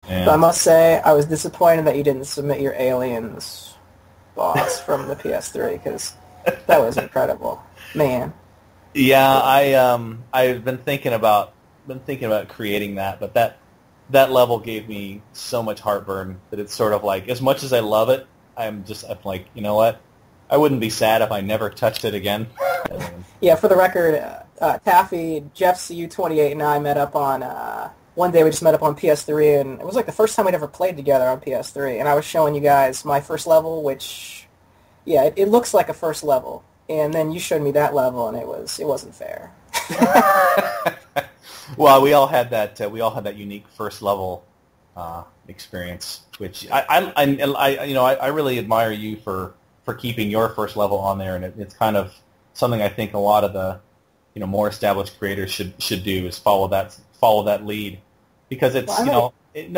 But I Yeah. must say, I was disappointed that you didn't submit your Aliens boss from the PS3 because that was incredible, man. Yeah, Yeah. I've been thinking about creating that, but that level gave me so much heartburn that it's sort of like, as much as I love it, I'm like, you know what? I wouldn't be sad if I never touched it again. I mean, Yeah, for the record, Taffy, Jeff's U28, and I met up on one day. We just met up on PS3, and it was like the first time we'd ever played together on PS3. And I was showing you guys my first level, which yeah, it looks like a first level, and then you showed me that level, and it wasn't fair. well, we all had that unique first level experience, which I really admire you for keeping your first level on there, and it's kind of something I think a lot of the more established creators should do, is follow that lead, because Well, it's I may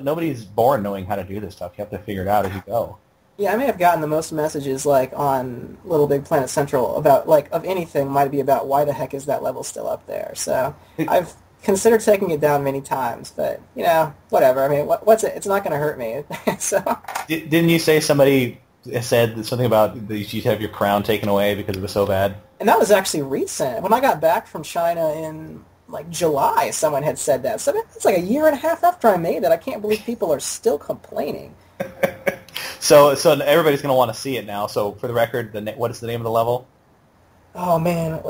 nobody's born knowing how to do this stuff. You have to figure it out as you go. yeah, I may have gotten the most messages like on Little Big Planet Central about like of anything might be about why the heck is that level still up there. So I've considered taking it down many times, but whatever. I mean, what's it? It's not going to hurt me. So Didn't you say somebody said something about you'd have your crown taken away because it was so bad? and that was actually recent. When I got back from China in like July, someone had said that. So it's like a year and a half after I made it. I can't believe people are still complaining. So everybody's going to want to see it now. So for the record, what is the name of the level? Oh man,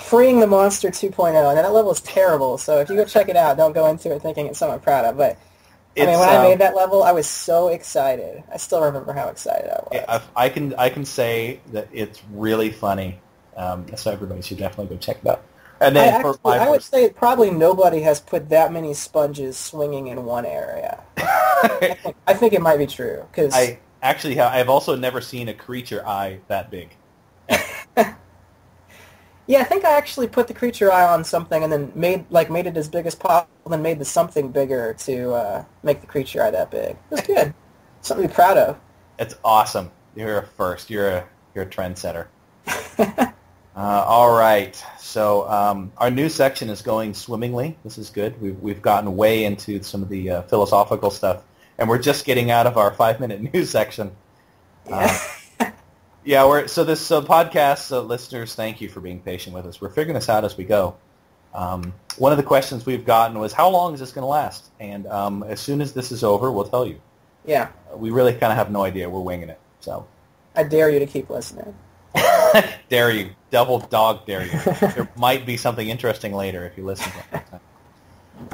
Freeing the Monster 2.0. And that level is terrible. So if you go check it out, don't go into it thinking it's something I'm proud of. But I mean, It's when I made that level, I was so excited. I still remember how excited I was. I can say that it's really funny. So everybody should definitely go check it out. And I then for actually, my I would first, say probably nobody has put that many sponges swinging in one area. I think it might be true because I've also never seen a creature eye that big. yeah, I think I actually put the creature eye on something and then made it as big as possible, then made the something bigger to make the creature eye that big. It was good. Something to be proud of. It's awesome. You're a first. You're a trendsetter. All right. So our news section is going swimmingly. This is good. We've gotten way into some of the philosophical stuff, and we're just getting out of our 5-minute news section. Uh, Yeah. yeah. So podcast listeners, thank you for being patient with us. We're figuring this out as we go. One of the questions we've gotten was, how long is this going to last? And as soon as this is over, we'll tell you. Yeah. We really kind of have no idea. We're winging it. So. I dare you to keep listening. Dare you. Double dog dare you. There might be something interesting later if you listen to it.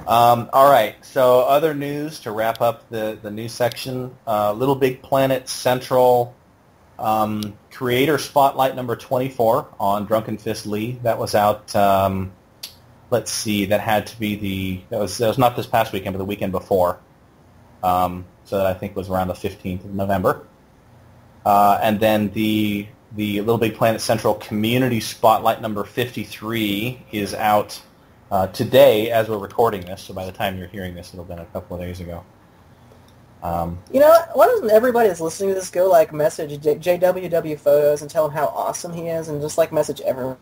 All right. So other news to wrap up the news section. Little Big Planet Central Creator Spotlight number 24 on Drunken Fist Lee. That was out, let's see, that had to be that was not this past weekend, but the weekend before. So that I think was around the 15th of November. And then the Little Big Planet Central Community Spotlight number 53 is out today as we're recording this. So by the time you're hearing this, it'll have been a couple of days ago. You know what? Why doesn't everybody that's listening to this go like message JWW Photos and tell him how awesome he is, and just like message everyone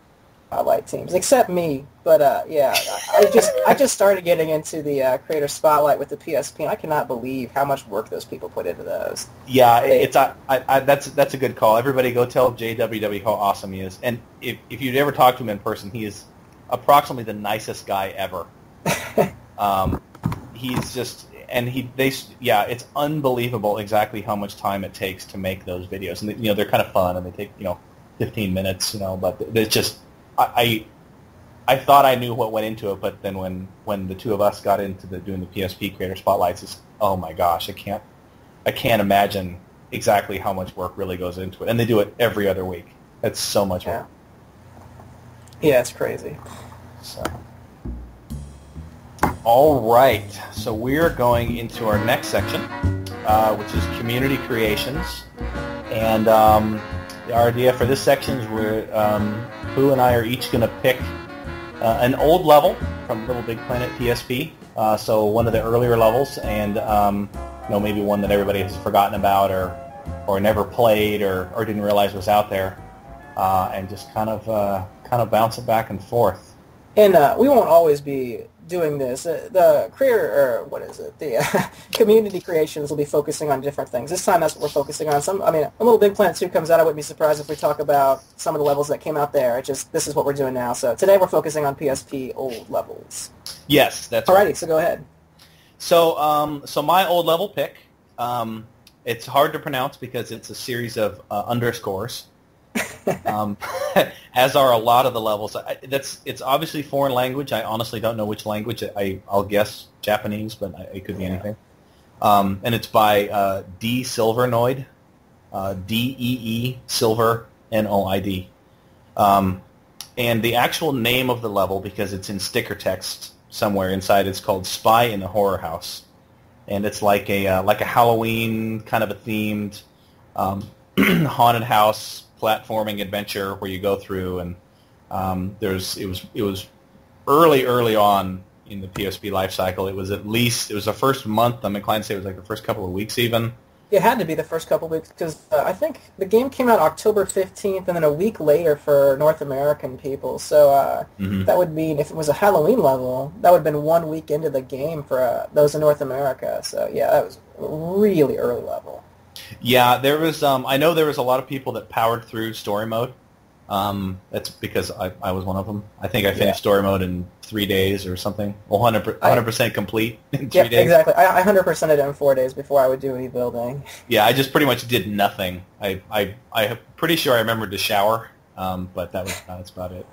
spotlight teams except me? But yeah, I just started getting into the Creator Spotlight with the PSP, and I cannot believe how much work those people put into those. Yeah, that's a good call. Everybody go tell JWW how awesome he is. And if you'd ever talk to him in person, he is approximately the nicest guy ever. He's just, and it's unbelievable exactly how much time it takes to make those videos. And they're kind of fun, and they take 15 minutes, but it's just I thought I knew what went into it, but then when the two of us got into doing the PSP Creator Spotlights, it's, oh my gosh, I can't imagine exactly how much work really goes into it. And they do it every other week. It's so much work. Yeah, it's crazy. So. All right, so we're going into our next section, which is community creations. And the idea for this section is Pooh and I are each going to pick an old level from Little Big Planet PSP, so one of the earlier levels, and maybe one that everybody has forgotten about or never played or didn't realize was out there, and just kind of bounce it back and forth. And we won't always be doing this. The career, or what is it? The community creations will be focusing on different things. This time, that's what we're focusing on. A Little Big Planet 2 comes out. I wouldn't be surprised if we talk about some of the levels that came out there. This is what we're doing now. So today we're focusing on PSP old levels. Yes, that's Alrighty, right. so go ahead. So my old level pick, it's hard to pronounce because it's a series of underscores. As are a lot of the levels. It's obviously foreign language. I honestly don't know which language. I'll guess Japanese, but it could be anything. And it's by D. Silvernoid, D-E-E Silver N-O-I-D. And the actual name of the level, because it's in sticker text somewhere inside, it's called Spy in the Horror House, and it's like a Halloween kind of a themed haunted house platforming adventure where you go through, and it was early on in the PSP life cycle. It was the first month. I'm inclined to say it was like the first couple of weeks even. It had to be the first couple of weeks because I think the game came out October 15th and then a week later for North American people. So that would mean if it was a Halloween level, that would have been 1 week into the game for those in North America. So yeah, that was a really early level. Yeah, there was. I know there was a lot of people that powered through story mode. That's because I was one of them. I think I finished story mode in 3 days or something. 100% complete in 3 days. Yeah, exactly. I 100%ed it in 4 days before I would do any building. Yeah, I just pretty much did nothing. I'm pretty sure I remembered to shower, but that's about it.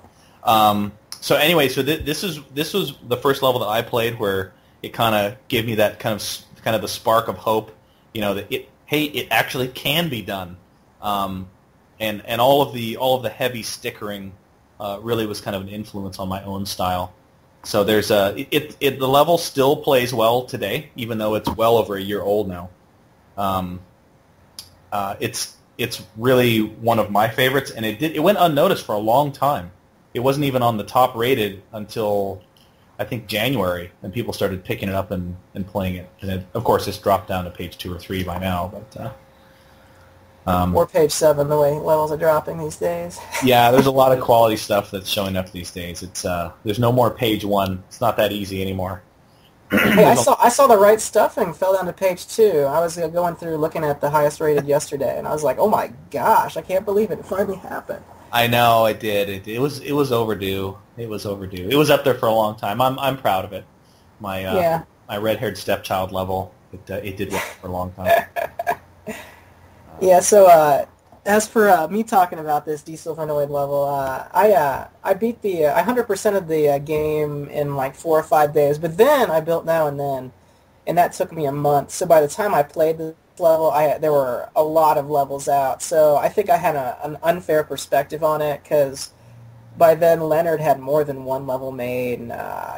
So anyway, this was the first level that I played where it kind of gave me that kind of the spark of hope. That it actually can be done. And all of the heavy stickering really was kind of an influence on my own style. So there's the level still plays well today, even though it's well over a year old now. It's really one of my favorites, and it went unnoticed for a long time. It wasn't even on the top rated until I think January, and people started picking it up and playing it. And of course, it's dropped down to page 2 or 3 by now, but. Or page 7, the way levels are dropping these days. Yeah, there's a lot of quality stuff that's showing up these days. It's there's no more page 1. It's not that easy anymore. Hey, I saw the right stuffing fell down to page 2. I was going through looking at the highest rated yesterday, and I was like, oh my gosh, I can't believe it. It finally happened. I know, it did. It was overdue. It was overdue. It was up there for a long time. I'm proud of it. My red-haired stepchild level. It did work for a long time. Yeah, so as for me talking about this D-Silvernoid level, I beat I 100%ed the game in like 4 or 5 days, but then I built Now and Then, and that took me a month. So by the time I played this level, there were a lot of levels out. So I think I had an unfair perspective on it, because by then Leonard had more than one level made, and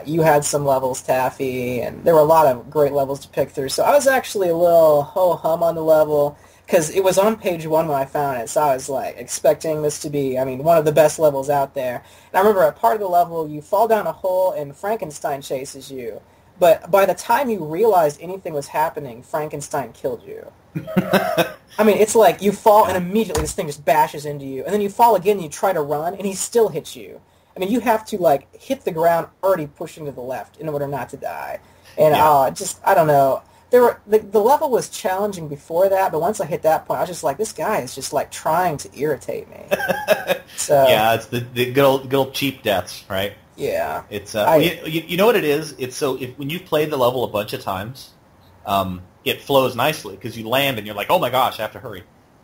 you had some levels, Taffy, and there were a lot of great levels to pick through. So I was actually a little ho-hum on the level, because it was on page 1 when I found it, so I was like expecting this to be, one of the best levels out there. And I remember a part of the level, you fall down a hole and Frankenstein chases you, but by the time you realized anything was happening, Frankenstein killed you. It's like you fall and immediately this thing just bashes into you, and then you fall again and you try to run and he still hits you. You have to hit the ground already pushing to the left in order not to die. And I don't know. The level was challenging before that, but once I hit that point, I was just like, this guy is just trying to irritate me. So yeah, it's the good old cheap deaths, right? Yeah, it's you know what it is. It's when you play the level a bunch of times, it flows nicely because you land and you're like, oh my gosh, I have to hurry.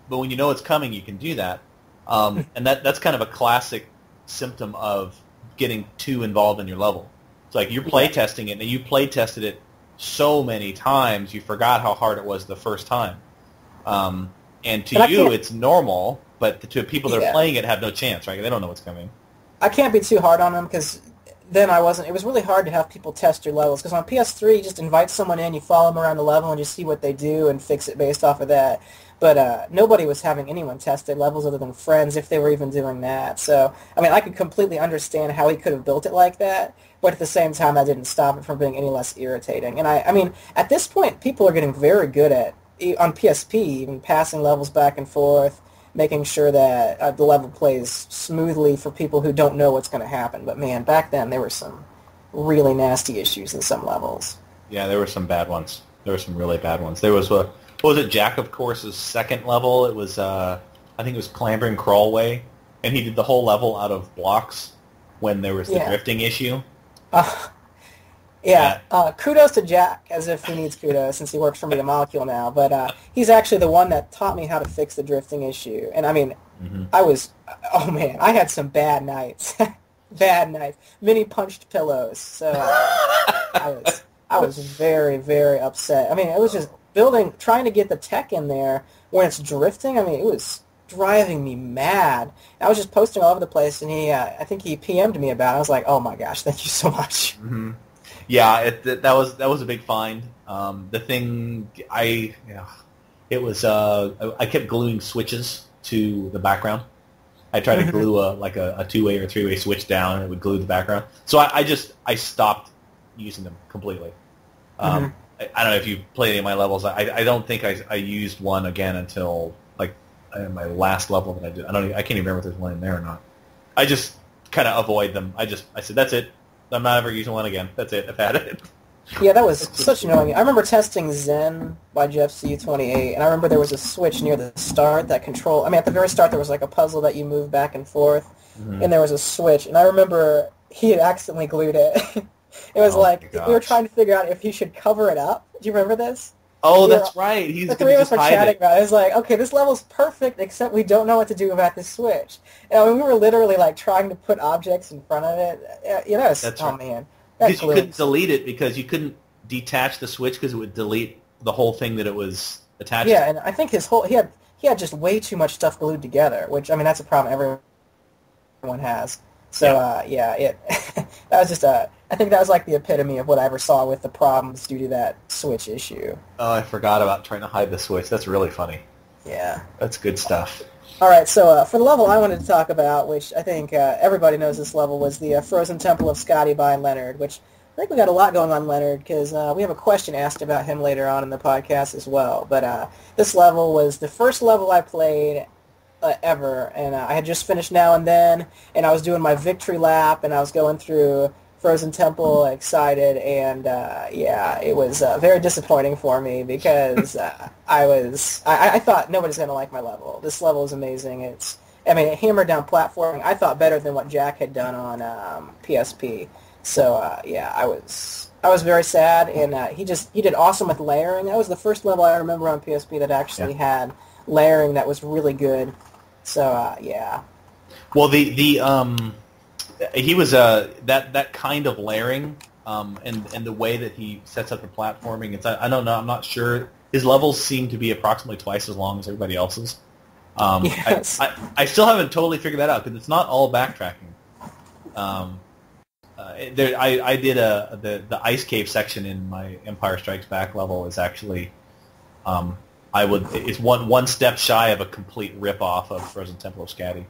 But when you know it's coming, you can do that, and that's kind of a classic symptom of getting too involved in your level. It's like you're play testing it, and you play tested it so many times you forgot how hard it was the first time. And to you, it's normal, but to people that are playing it have no chance, right? They don't know what's coming. I can't be too hard on them because then I wasn't. It was really hard to have people test your levels because on PS3, you just invite someone in, you follow them around the level, and you see what they do and fix it based off of that. But nobody was having anyone test their levels other than friends, if they were even doing that. So, I could completely understand how he could have built it like that, but at the same time, that didn't stop it from being any less irritating. And at this point, people are getting very good at, on PSP, even passing levels back and forth, making sure that the level plays smoothly for people who don't know what's going to happen. But man, back then, there were some really nasty issues in some levels. Yeah, there were some bad ones. There were some really bad ones. There was what was it? Jack of Course's second level. It was I think it was Clambering Crawlway, and he did the whole level out of blocks when there was the drifting issue. Kudos to Jack, as if he needs kudos since he works for Media Molecule now. But he's actually the one that taught me how to fix the drifting issue. And I mean, I had some bad nights. Bad nights. Mini punched pillows. So I was very, very upset. I mean, it was just trying to get the tech in there when it's drifting. I mean, it was driving me mad. I was just posting all over the place, and I think he PM'd me about it. I was like, oh my gosh, thank you so much. Mm-hmm. Yeah, that was a big find. The thing I kept gluing switches to the background. I tried to glue a 2-way or 3-way switch down, and it would glue the background. So I stopped using them completely. I don't know if you played any of my levels. I don't think I used one again until like my last level that I did. I can't even remember if there's one in there or not. I just kind of avoid them. I said that's it. I'm not ever using one again. That's it. I've had it. Yeah, that was such annoying. I remember testing Zen by Jeff CU28, and I remember there was a switch near the start that control. I mean, at the very start, there was like a puzzle that you move back and forth, and there was a switch. And I remember he had accidentally glued it. It was we were trying to figure out if he should cover it up. Do you remember this? Oh, that's right. The three of us were chatting about it. It was like, okay, this level's perfect, except we don't know what to do about this switch. And we were literally like trying to put objects in front of it. That's right. Man. Because you couldn't delete it because you couldn't detach the switch because it would delete the whole thing that it was attached to. Yeah, and I think he had just way too much stuff glued together, which, I mean, that's a problem everyone has. So, that was just I think that was like the epitome of what I ever saw with the problems due to that switch issue. Oh, I forgot about trying to hide the switch. That's really funny. Yeah. That's good stuff. All right, so for the level I wanted to talk about, which I think everybody knows this level, was the Frozen Temple of Scotty by Leonard, which I think we got a lot going on Leonard because we have a question asked about him later on in the podcast as well. But this level was the first level I played ever, and I had just finished Now and Then, and I was doing my victory lap, and I was going through Frozen Temple excited, and it was very disappointing for me because I thought nobody's going to like my level. This level is amazing. It hammered down platforming. I thought better than what Jack had done on PSP. So I was very sad, and he did awesome with layering. That was the first level I remember on PSP that actually had layering that was really good. So Well, he was that kind of layering, and the way that he sets up the platforming. I don't know. I'm not sure. His levels seem to be approximately twice as long as everybody else's. Yes. I still haven't totally figured that out because it's not all backtracking. I did the ice cave section in my Empire Strikes Back level is actually it's one step shy of a complete rip off of Frozen Temple of Scatty.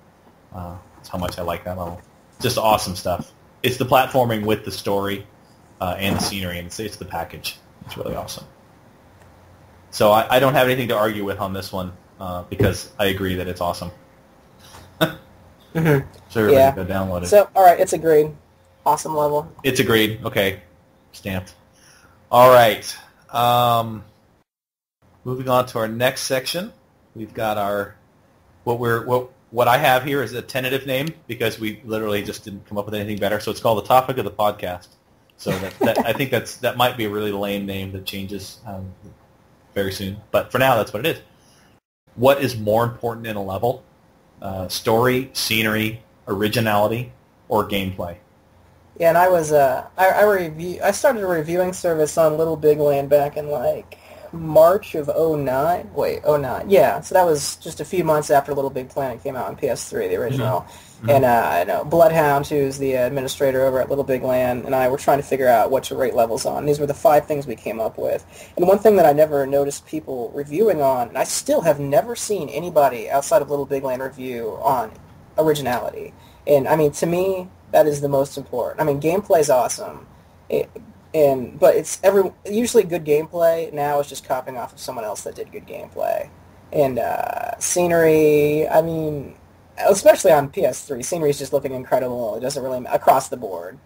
That's how much I like that level. Just awesome stuff. It's the platforming with the story and the scenery, and it's the package. It's really awesome. So I don't have anything to argue with on this one because I agree that it's awesome. So everybody go download it. So, all right, it's agreed. Awesome level. It's agreed. Okay. Stamped. All right. Moving on to our next section. We've got our what I have here is a tentative name because we literally just didn't come up with anything better. So it's called the topic of the podcast. So that I think that might be a really lame name that changes very soon. But for now, that's what it is. What is more important in a level? Story, scenery, originality, or gameplay? Yeah, and I was I started a reviewing service on LittleBigPlanet back in like March of 09. Wait, 09. Yeah, so that was just a few months after LittleBigPlanet came out on PS3, the original. Mm-hmm. And I know Bloodhound, who's the administrator over at LittleBigPlanet, and I were trying to figure out what to rate levels on. These were the 5 things we came up with. And one thing that I never noticed people reviewing on, and I still have never seen anybody outside of LittleBigPlanet review on originality. And I mean, to me, that is the most important. I mean, gameplay's awesome. But it's usually good gameplay now is just copying off of someone else that did good gameplay. And scenery, I mean, especially on PS3, scenery is just looking incredible. It doesn't really across the board.